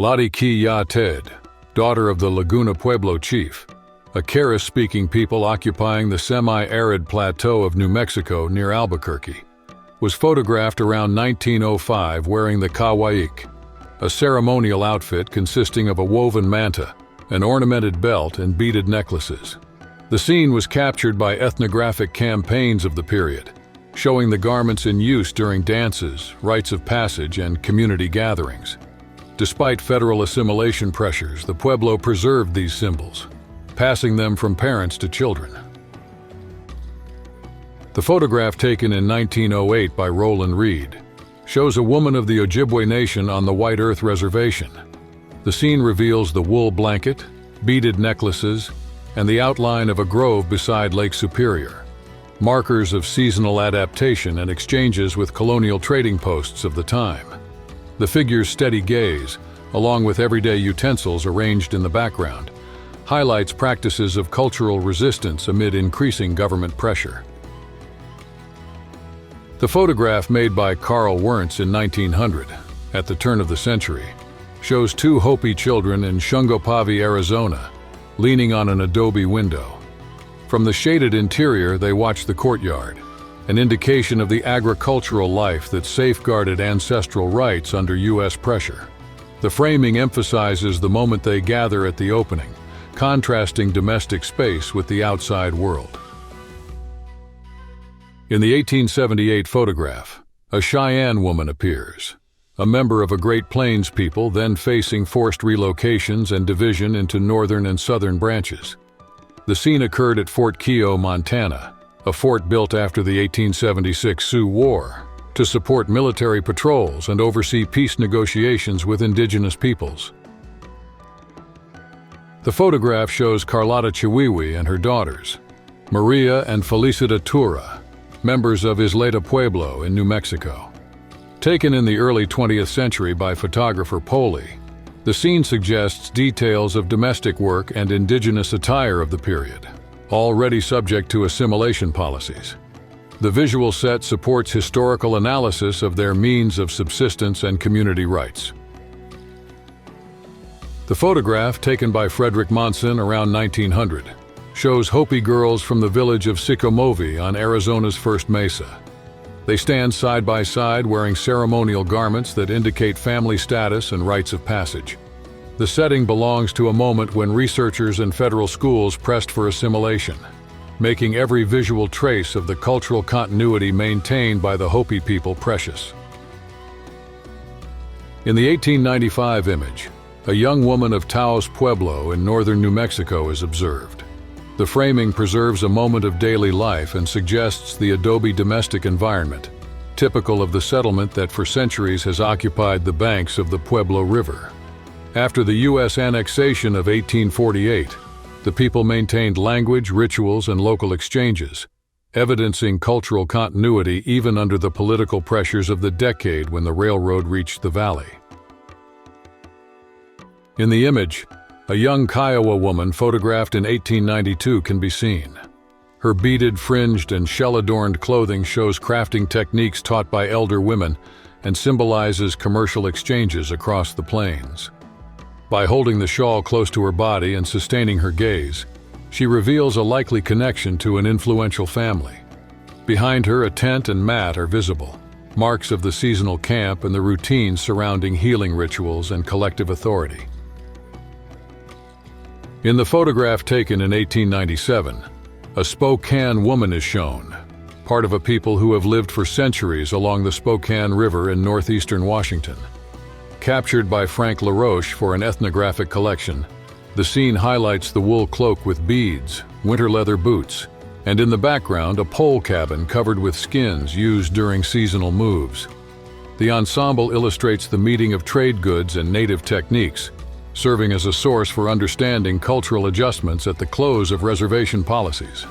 Ladi Ki Ya Ted, daughter of the Laguna Pueblo chief, a Keres-speaking people occupying the semi-arid plateau of New Mexico near Albuquerque, was photographed around 1905 wearing the kawaik, a ceremonial outfit consisting of a woven manta, an ornamented belt, and beaded necklaces. The scene was captured by ethnographic campaigns of the period, showing the garments in use during dances, rites of passage, and community gatherings. Despite federal assimilation pressures, the Pueblo preserved these symbols, passing them from parents to children. The photograph taken in 1908 by Roland Reed shows a woman of the Ojibway Nation on the White Earth Reservation. The scene reveals the wool blanket, beaded necklaces, and the outline of a grove beside Lake Superior, markers of seasonal adaptation and exchanges with colonial trading posts of the time. The figure's steady gaze, along with everyday utensils arranged in the background, highlights practices of cultural resistance amid increasing government pressure. The photograph made by Carl Wernz in 1900, at the turn of the century, shows two Hopi children in Shungapavi, Arizona, leaning on an adobe window. From the shaded interior, they watch the courtyard, an indication of the agricultural life that safeguarded ancestral rights under U.S. pressure. The framing emphasizes the moment they gather at the opening, contrasting domestic space with the outside world. In the 1878 photograph, a Cheyenne woman appears, a member of a Great Plains people then facing forced relocations and division into northern and southern branches. The scene occurred at Fort Kiowa, Montana, a fort built after the 1876 Sioux War to support military patrols and oversee peace negotiations with indigenous peoples. The photograph shows Carlotta Chiwiwi and her daughters, Maria and Felicita Tura, members of Isleta Pueblo in New Mexico. Taken in the early 20th century by photographer Poli, the scene suggests details of domestic work and indigenous attire of the period, already subject to assimilation policies. The visual set supports historical analysis of their means of subsistence and community rights. The photograph, taken by Frederick Monson around 1900, shows Hopi girls from the village of Sikomovi on Arizona's First Mesa. They stand side by side wearing ceremonial garments that indicate family status and rites of passage. The setting belongs to a moment when researchers and federal schools pressed for assimilation, making every visual trace of the cultural continuity maintained by the Hopi people precious. In the 1895 image, a young woman of Taos Pueblo in northern New Mexico is observed. The framing preserves a moment of daily life and suggests the adobe domestic environment, typical of the settlement that for centuries has occupied the banks of the Pueblo River. After the U.S. annexation of 1848, the people maintained language, rituals, and local exchanges, evidencing cultural continuity even under the political pressures of the decade when the railroad reached the valley. In the image, a young Kiowa woman photographed in 1892 can be seen. Her beaded, fringed, and shell-adorned clothing shows crafting techniques taught by elder women and symbolizes commercial exchanges across the plains. By holding the shawl close to her body and sustaining her gaze, she reveals a likely connection to an influential family. Behind her, a tent and mat are visible, marks of the seasonal camp and the routines surrounding healing rituals and collective authority. In the photograph taken in 1897, a Spokane woman is shown, part of a people who have lived for centuries along the Spokane River in northeastern Washington. Captured by Frank LaRoche for an ethnographic collection, the scene highlights the wool cloak with beads, winter leather boots, and in the background a pole cabin covered with skins used during seasonal moves. The ensemble illustrates the meeting of trade goods and native techniques, serving as a source for understanding cultural adjustments at the close of reservation policies.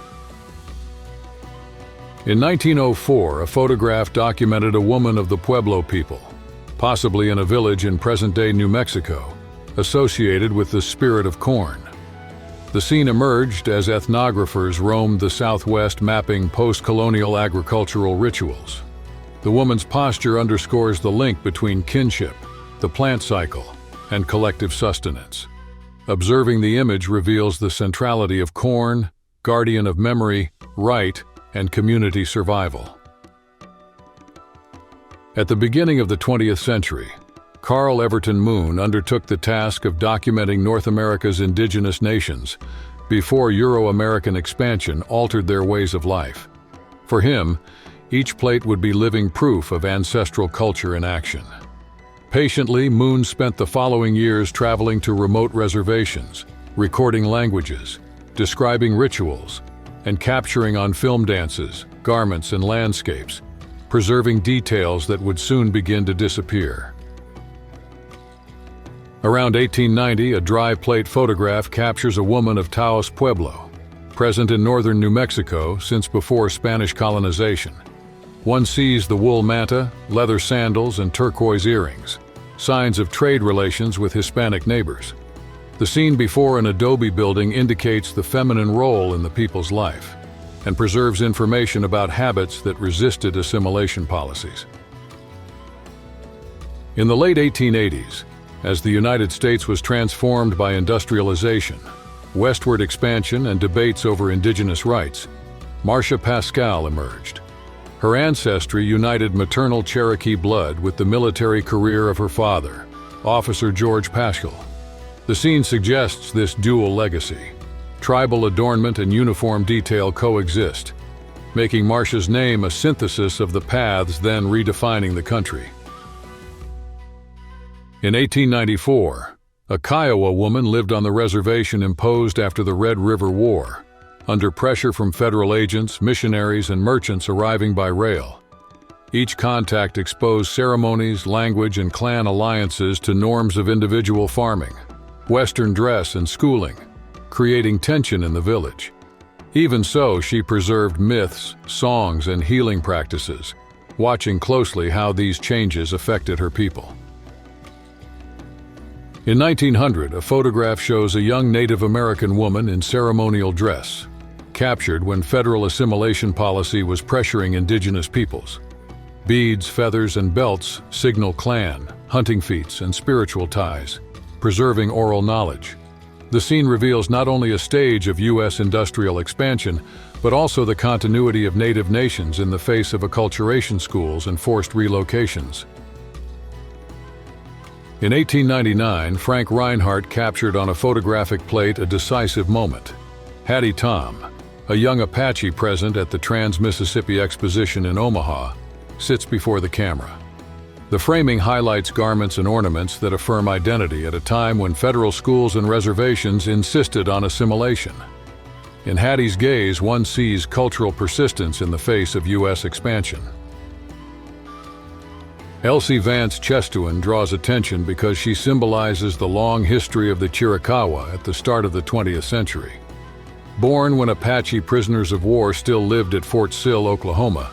In 1904, a photograph documented a woman of the Pueblo people, possibly in a village in present-day New Mexico, associated with the spirit of corn. The scene emerged as ethnographers roamed the Southwest mapping post-colonial agricultural rituals. The woman's posture underscores the link between kinship, the plant cycle, and collective sustenance. Observing the image reveals the centrality of corn, guardian of memory, right, and community survival. At the beginning of the 20th century, Carl Everton Moon undertook the task of documenting North America's indigenous nations before Euro-American expansion altered their ways of life. For him, each plate would be living proof of ancestral culture in action. Patiently, Moon spent the following years traveling to remote reservations, recording languages, describing rituals, and capturing on film dances, garments, and landscapes, preserving details that would soon begin to disappear. Around 1890, a dry plate photograph captures a woman of Taos Pueblo, present in northern New Mexico since before Spanish colonization. One sees the wool manta, leather sandals, and turquoise earrings, signs of trade relations with Hispanic neighbors. The scene before an adobe building indicates the feminine role in the people's life and preserves information about habits that resisted assimilation policies. In the late 1880s, as the United States was transformed by industrialization, westward expansion, and debates over indigenous rights, Marcia Pascal emerged. Her ancestry united maternal Cherokee blood with the military career of her father, Officer George Pascal. The scene suggests this dual legacy. Tribal adornment and uniform detail coexist, making Marcia's name a synthesis of the paths then redefining the country. In 1894, a Kiowa woman lived on the reservation imposed after the Red River War, under pressure from federal agents, missionaries, and merchants arriving by rail. Each contact exposed ceremonies, language, and clan alliances to norms of individual farming, Western dress, and schooling, creating tension in the village. Even so, she preserved myths, songs, and healing practices, watching closely how these changes affected her people. In 1900, a photograph shows a young Native American woman in ceremonial dress, captured when federal assimilation policy was pressuring indigenous peoples. Beads, feathers, and belts signal clan, hunting feats, and spiritual ties, preserving oral knowledge. The scene reveals not only a stage of U.S. industrial expansion, but also the continuity of Native nations in the face of acculturation schools and forced relocations. In 1899, Frank Reinhardt captured on a photographic plate a decisive moment. Hattie Tom, a young Apache present at the Trans-Mississippi Exposition in Omaha, sits before the camera. The framing highlights garments and ornaments that affirm identity at a time when federal schools and reservations insisted on assimilation. In Hattie's gaze, one sees cultural persistence in the face of U.S. expansion. Elsie Vance Cheswin draws attention because she symbolizes the long history of the Chiricahua at the start of the 20th century. Born when Apache prisoners of war still lived at Fort Sill, Oklahoma,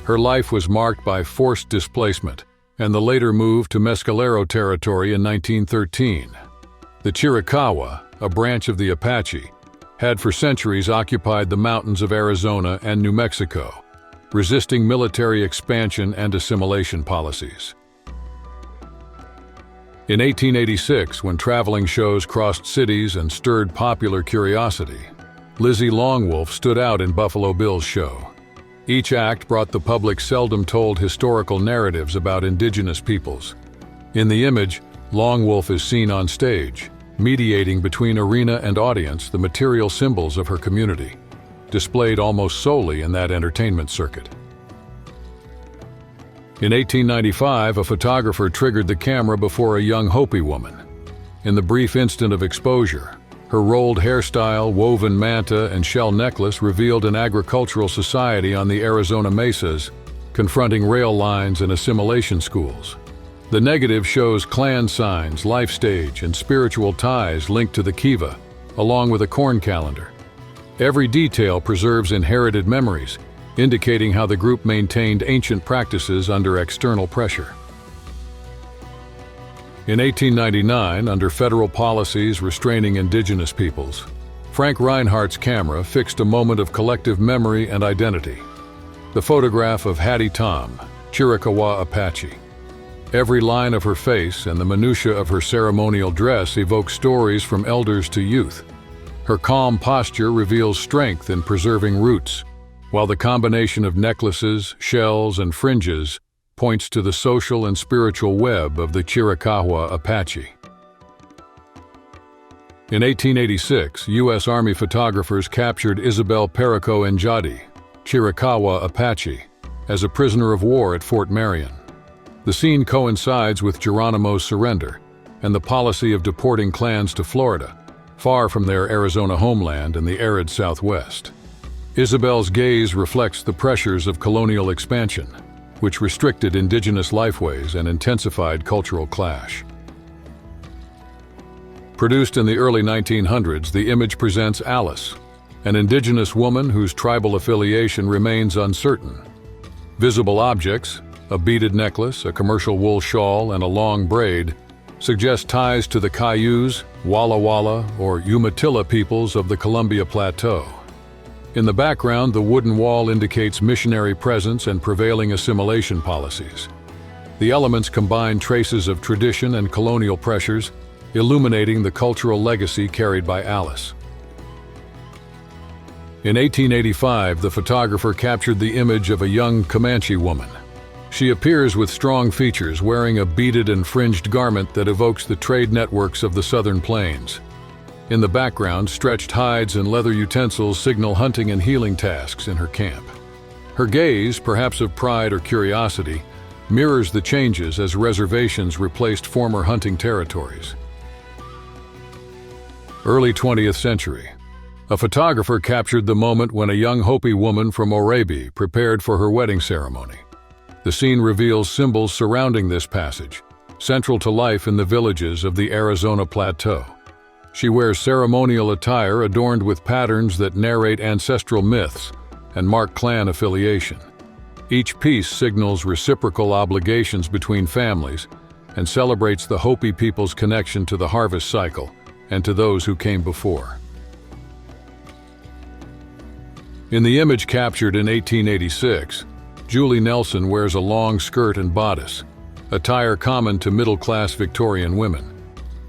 her life was marked by forced displacement and the later move to Mescalero territory in 1913. The Chiricahua, a branch of the Apache, had for centuries occupied the mountains of Arizona and New Mexico, resisting military expansion and assimilation policies. In 1886, when traveling shows crossed cities and stirred popular curiosity, Lizzie Longwolf stood out in Buffalo Bill's show. Each act brought the public seldom told historical narratives about indigenous peoples. In the image, Longwolf is seen on stage, mediating between arena and audience the material symbols of her community, displayed almost solely in that entertainment circuit. In 1895, a photographer triggered the camera before a young Hopi woman. In the brief instant of exposure, her rolled hairstyle, woven manta, and shell necklace revealed an agricultural society on the Arizona mesas, confronting rail lines and assimilation schools. The negative shows clan signs, life stage, and spiritual ties linked to the kiva, along with a corn calendar. Every detail preserves inherited memories, indicating how the group maintained ancient practices under external pressure. In 1899, under federal policies restraining indigenous peoples, Frank Reinhardt's camera fixed a moment of collective memory and identity. The photograph of Hattie Tom, Chiricahua Apache. Every line of her face and the minutiae of her ceremonial dress evoke stories from elders to youth. Her calm posture reveals strength in preserving roots, while the combination of necklaces, shells, and fringes points to the social and spiritual web of the Chiricahua Apache. In 1886, U.S. Army photographers captured Isabel Perico and Chiricahua Apache, as a prisoner of war at Fort Marion. The scene coincides with Geronimo's surrender and the policy of deporting clans to Florida, far from their Arizona homeland in the arid Southwest. Isabel's gaze reflects the pressures of colonial expansion, which restricted indigenous lifeways and intensified cultural clash. Produced in the early 1900s, the image presents Alice, an indigenous woman whose tribal affiliation remains uncertain. Visible objects, a beaded necklace, a commercial wool shawl, and a long braid, suggest ties to the Cayuse, Walla Walla, or Umatilla peoples of the Columbia Plateau. In the background, the wooden wall indicates missionary presence and prevailing assimilation policies. The elements combine traces of tradition and colonial pressures, illuminating the cultural legacy carried by Alice. In 1885, the photographer captured the image of a young Comanche woman. She appears with strong features, wearing a beaded and fringed garment that evokes the trade networks of the Southern Plains. In the background, stretched hides and leather utensils signal hunting and healing tasks in her camp. Her gaze, perhaps of pride or curiosity, mirrors the changes as reservations replaced former hunting territories. Early 20th century. A photographer captured the moment when a young Hopi woman from Oraibi prepared for her wedding ceremony. The scene reveals symbols surrounding this passage, central to life in the villages of the Arizona Plateau. She wears ceremonial attire adorned with patterns that narrate ancestral myths and mark clan affiliation. Each piece signals reciprocal obligations between families and celebrates the Hopi people's connection to the harvest cycle and to those who came before. In the image captured in 1886, Julie Nelson wears a long skirt and bodice, attire common to middle-class Victorian women.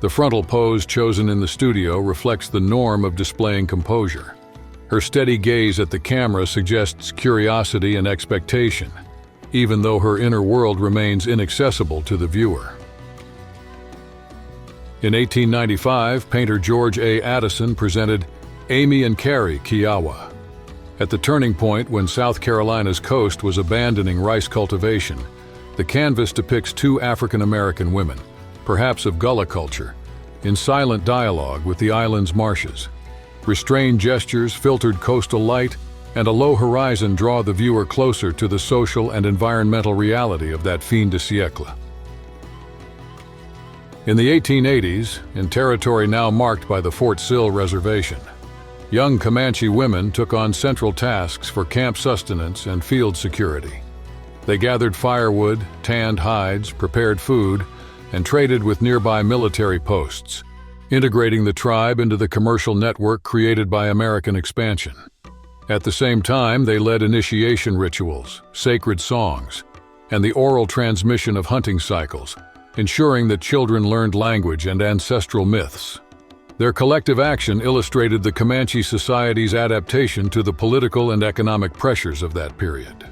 The frontal pose chosen in the studio reflects the norm of displaying composure. Her steady gaze at the camera suggests curiosity and expectation, even though her inner world remains inaccessible to the viewer. In 1895, painter George A. Addison presented Amy and Carrie, Kiowa. At the turning point when South Carolina's coast was abandoning rice cultivation, the canvas depicts two African-American women, perhaps of Gullah culture, in silent dialogue with the island's marshes. Restrained gestures, filtered coastal light, and a low horizon draw the viewer closer to the social and environmental reality of that fin de siècle. In the 1880s, in territory now marked by the Fort Sill Reservation, young Comanche women took on central tasks for camp sustenance and field security. They gathered firewood, tanned hides, prepared food, and traded with nearby military posts, integrating the tribe into the commercial network created by American expansion. At the same time, they led initiation rituals, sacred songs, and the oral transmission of hunting cycles, ensuring that children learned language and ancestral myths. Their collective action illustrated the Comanche society's adaptation to the political and economic pressures of that period.